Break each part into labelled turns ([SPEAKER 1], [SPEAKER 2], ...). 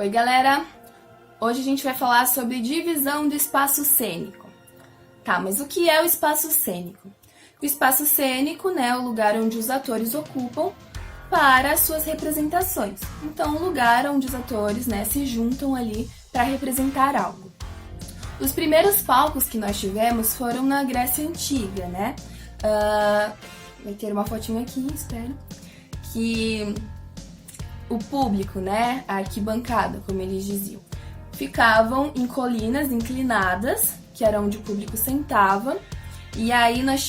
[SPEAKER 1] Oi, galera! Hoje a gente vai falar sobre divisão do espaço cênico. Tá, mas o que é o espaço cênico? O espaço cênico, né, é o lugar onde os atores ocupam para as suas representações. Então, o lugar onde os atores, né, se juntam ali para representar algo. Os primeiros palcos que nós tivemos foram na Grécia Antiga, né? Vai ter uma fotinha aqui, espero. Que o público, né, a arquibancada, como eles diziam, ficavam em colinas inclinadas, que era onde o público sentava. E aí nós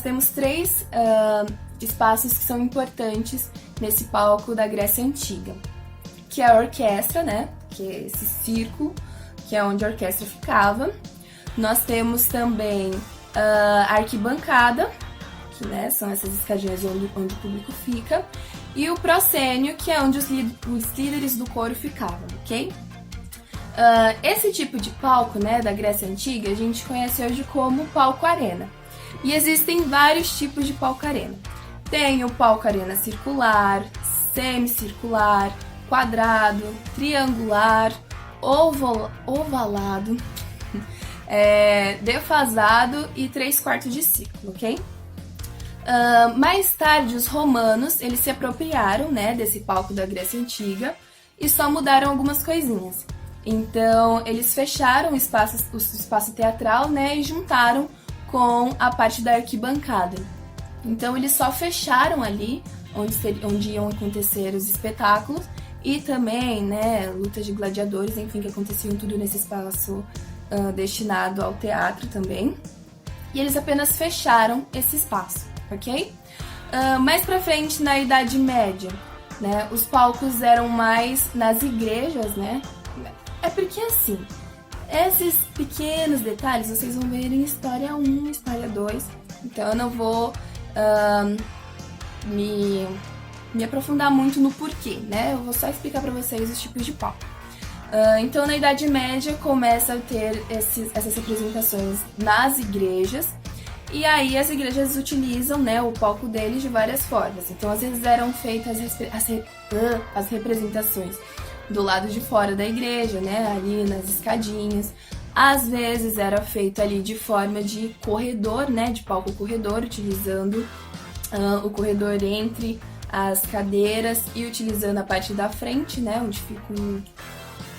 [SPEAKER 1] temos três espaços que são importantes nesse palco da Grécia Antiga, que é a orquestra, né, que é esse círculo, que é onde a orquestra ficava. Nós temos também a arquibancada, que, né, são essas escadinhas onde o público fica, e o proscênio, que é onde os líderes do coro ficavam, ok? Esse tipo de palco, né, da Grécia Antiga, a gente conhece hoje como palco-arena. E existem vários tipos de palco-arena. Tem o palco-arena circular, semicircular, quadrado, triangular, ovalado, defasado e 3/4 de círculo, ok? Mais tarde, os romanos, eles se apropriaram, né, desse palco da Grécia Antiga e só mudaram algumas coisinhas. Então, eles fecharam o espaço teatral, né, e juntaram com a parte da arquibancada. Então, eles só fecharam ali onde iam acontecer os espetáculos e também, né, lutas de gladiadores, enfim, que aconteciam tudo nesse espaço destinado ao teatro também. E eles apenas fecharam esse espaço, ok? Mais pra frente, na Idade Média, né, os palcos eram mais nas igrejas, né? É porque assim, esses pequenos detalhes vocês vão ver em História 1, História 2, então eu não vou me aprofundar muito no porquê, né? Eu vou só explicar pra vocês os tipos de palco. Então, na Idade Média, começa a ter essas representações nas igrejas, e aí as igrejas utilizam, né, o palco deles de várias formas. Então, às vezes eram feitas as representações do lado de fora da igreja, né, ali nas escadinhas. Às vezes era feito ali de forma de corredor, né, de palco corredor, utilizando o corredor entre as cadeiras e utilizando a parte da frente, né, onde fica um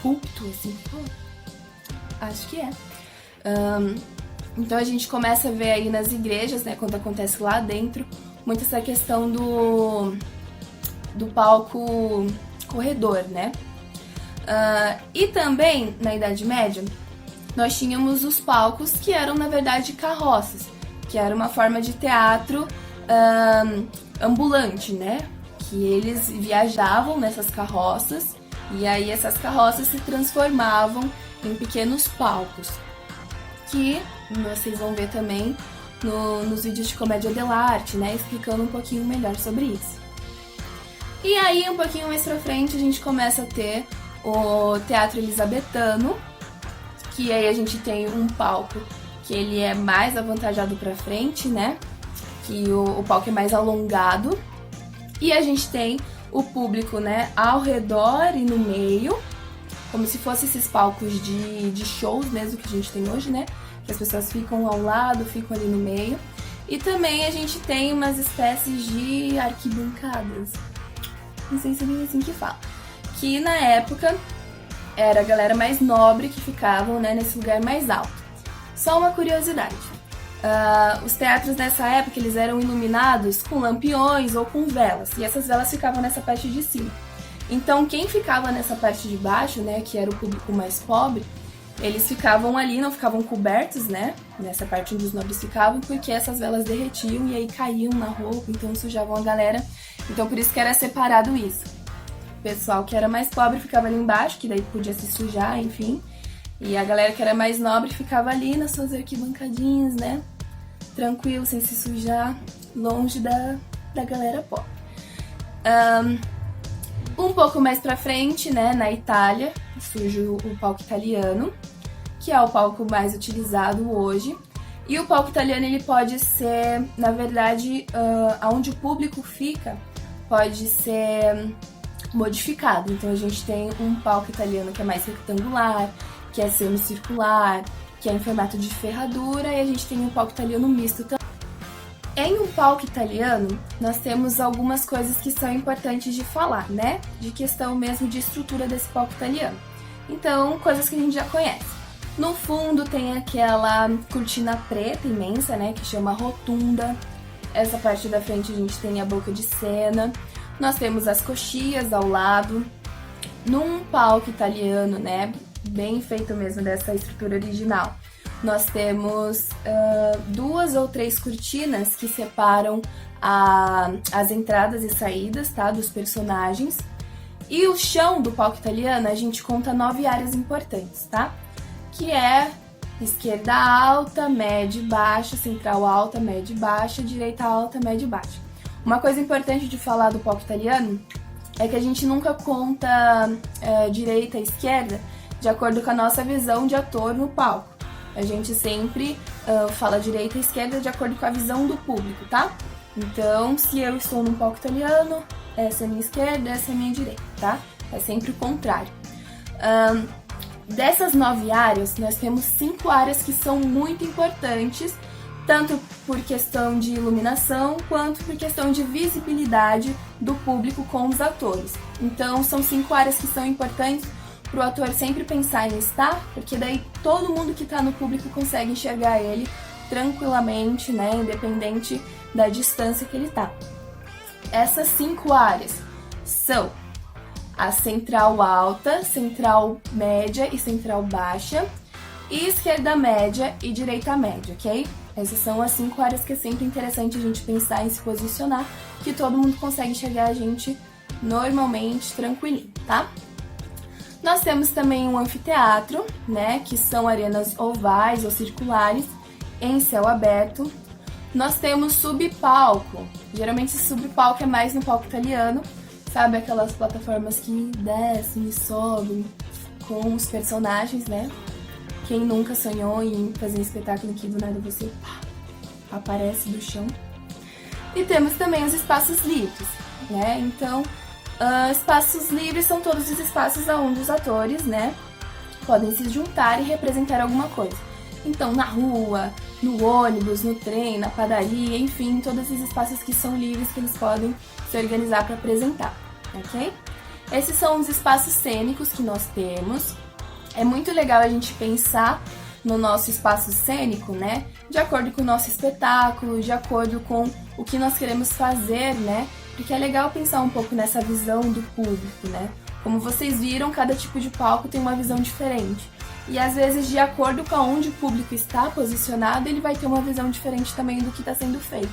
[SPEAKER 1] púlpito, assim, acho que é. Então a gente começa a ver aí nas igrejas, né, quando acontece lá dentro, muito essa questão do palco corredor, né. E também, na Idade Média, nós tínhamos os palcos que eram, na verdade, carroças, que era uma forma de teatro ambulante, né? Que eles viajavam nessas carroças e aí essas carroças se transformavam em pequenos palcos, que vocês vão ver também nos vídeos de comédia dell'arte, né? Explicando um pouquinho melhor sobre isso. E aí, um pouquinho mais pra frente, a gente começa a ter o teatro elisabetano, que aí a gente tem um palco que ele é mais avantajado pra frente, né? Que o palco é mais alongado. E a gente tem o público, né, ao redor e no meio, como se fossem esses palcos de shows mesmo que a gente tem hoje, né? Que as pessoas ficam ao lado, ficam ali no meio. E também a gente tem umas espécies de arquibancadas. Não sei se é bem assim que fala. Que na época era a galera mais nobre que ficavam, né, nesse lugar mais alto. Só uma curiosidade. Os teatros nessa época eles eram iluminados com lampiões ou com velas. E essas velas ficavam nessa parte de cima. Então quem ficava nessa parte de baixo, né, que era o público mais pobre, eles ficavam ali, não ficavam cobertos, né, nessa parte onde os nobres ficavam, porque essas velas derretiam e aí caíam na roupa, então sujavam a galera. Então por isso que era separado isso. O pessoal que era mais pobre ficava ali embaixo, que daí podia se sujar, enfim. E a galera que era mais nobre ficava ali nas suas arquibancadinhas, né? Tranquilo, sem se sujar, longe da galera pobre. Um pouco mais pra frente, né, na Itália, surge o palco italiano, que é o palco mais utilizado hoje. E o palco italiano, ele pode ser, na verdade, onde o público fica, pode ser modificado. Então a gente tem um palco italiano que é mais retangular, que é semicircular, que é em formato de ferradura, e a gente tem um palco italiano misto também. Em um palco italiano, nós temos algumas coisas que são importantes de falar, né? De questão mesmo de estrutura desse palco italiano. Então, coisas que a gente já conhece. No fundo tem aquela cortina preta imensa, né? Que chama rotunda. Essa parte da frente a gente tem a boca de cena. Nós temos as coxias ao lado. Num palco italiano, né? Bem feito mesmo dessa estrutura original. Nós temos 2 ou 3 cortinas que separam as entradas e saídas, tá, dos personagens. E o chão do palco italiano, a gente conta 9 áreas importantes, tá? Que é esquerda alta, média e baixa, central alta, média e baixa, direita alta, média e baixa. Uma coisa importante de falar do palco italiano é que a gente nunca conta direita e esquerda de acordo com a nossa visão de ator no palco. A gente sempre fala direita e esquerda de acordo com a visão do público, tá? Então, se eu estou num palco italiano, essa é a minha esquerda, essa é a minha direita, tá? É sempre o contrário. Dessas 9 áreas, nós temos 5 áreas que são muito importantes, tanto por questão de iluminação, quanto por questão de visibilidade do público com os atores. Então, são 5 áreas que são importantes para o ator sempre pensar em estar, porque daí todo mundo que está no público consegue enxergar ele tranquilamente, né, independente da distância que ele está. Essas 5 áreas são a central alta, central média e central baixa, e esquerda média e direita média, ok? Essas são as 5 áreas que é sempre interessante a gente pensar em se posicionar, que todo mundo consegue enxergar a gente normalmente, tranquilinho, tá? Nós temos também um anfiteatro, né, que são arenas ovais ou circulares em céu aberto. Nós temos subpalco. Geralmente esse subpalco é mais no palco italiano, sabe, aquelas plataformas que descem e sobem com os personagens, né? Quem nunca sonhou em fazer um espetáculo que do nada você aparece do chão. E temos também os espaços livres, né? Então, espaços livres são todos os espaços onde os atores, né, podem se juntar e representar alguma coisa. Então, na rua, no ônibus, no trem, na padaria, enfim, todos os espaços que são livres que eles podem se organizar para apresentar, ok? Esses são os espaços cênicos que nós temos. É muito legal a gente pensar no nosso espaço cênico, né, de acordo com o nosso espetáculo, de acordo com o que nós queremos fazer, né, porque é legal pensar um pouco nessa visão do público, né? Como vocês viram, cada tipo de palco tem uma visão diferente. E às vezes, de acordo com onde o público está posicionado, ele vai ter uma visão diferente também do que está sendo feito.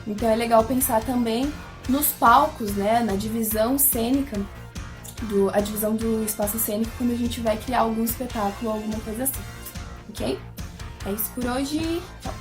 [SPEAKER 1] Então é legal pensar também nos palcos, né? Na divisão cênica, a divisão do espaço cênico quando a gente vai criar algum espetáculo ou alguma coisa assim. Ok? É isso por hoje. Tchau!